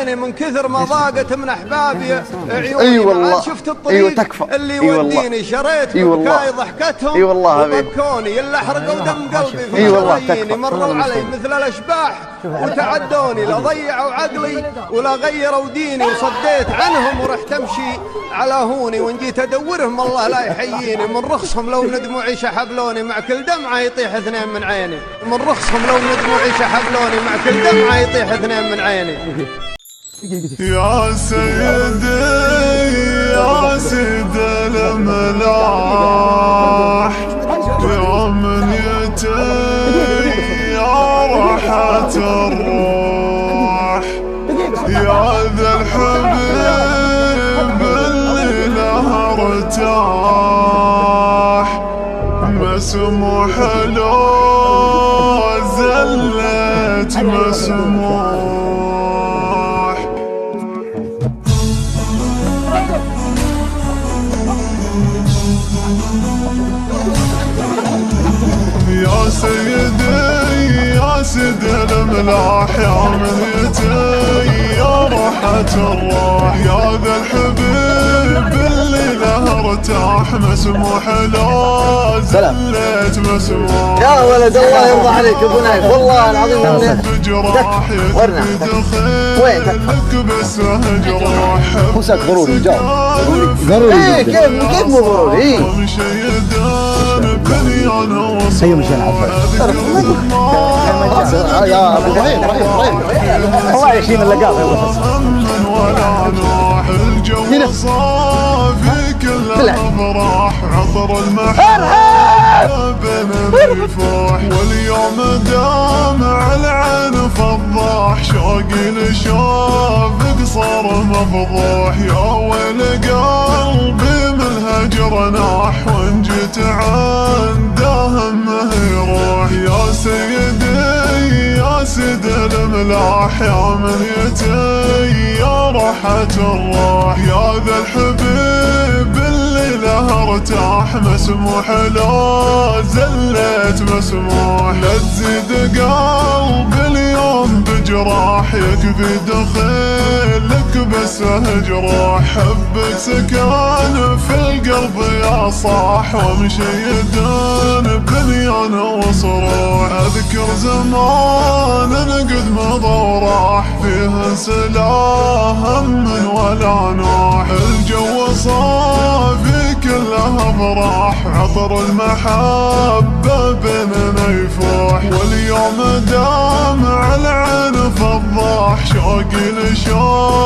عيني من كثر ما ضاقت من احبابي عيوني. اي والله شفت الطريق اللي يوديني شريت بكاي ضحكتهم وبكوني اللي حرقوا دم قلبي في شراييني. مروا علي مثل الاشباح وتعدوني، لا ضيعوا عقلي ولا غيروا ديني، وصديت عنهم ورحت امشي على هوني، وان جيت ادورهم الله لا يحييني. من رخصهم لو من دموعي شحبلوني مع كل دمعه يطيح اثنين من عيني. من رخصهم لو من دموعي شحبلوني مع كل دمعه يطيح اثنين من عيني. يا سيدي يا سيد الاملاح يا من يتي يا راحة الروح، يا ذا الحبيب اللي له ارتاح، مسموح له زلت مسموح. يا سيدي يا سيد الاملاح يا من يتي يا راحة الروح، يا ذا الحبيب اللي له ارتاح، مسموح له زلت مسموح. يا ولد الله يرضى عليك ابو نايف والله العظيم ورنا وين لك بس جراح وسك ضروري جاوب ضروري. ايه كيف مو ضروري؟ سيوم مشان عفوا يا ابو ابراهيم الله يشيل اللقاط يا ابو الجو صافي كله افراح، عطر المحبه مفوح، واليوم دامع العين فضاح، شوقي لشوفك صار مفضوح. يا ويل قلبي من الهجر ناح، وان جيت عنده همه يروح. يا سيدي يا سيد الاملاح يا من يتي يا راحة الروح، يا ذا الحبيب اللي له ارتاح، مسموح له زلت مسموح. لا تزيد قلبي اليوم بجراح، يكفي دخيلك بس جروح، حبك سكان في القلب يا صاح، ومشيدان بنيان وصروح. اذكر زمان قد مضى وراح، فيه سلا هم ولا نوح، الجو صافي كله افراح، عطر المحبه بيننا يفوح، واليوم دامع العين فضاح، شوقي لشوق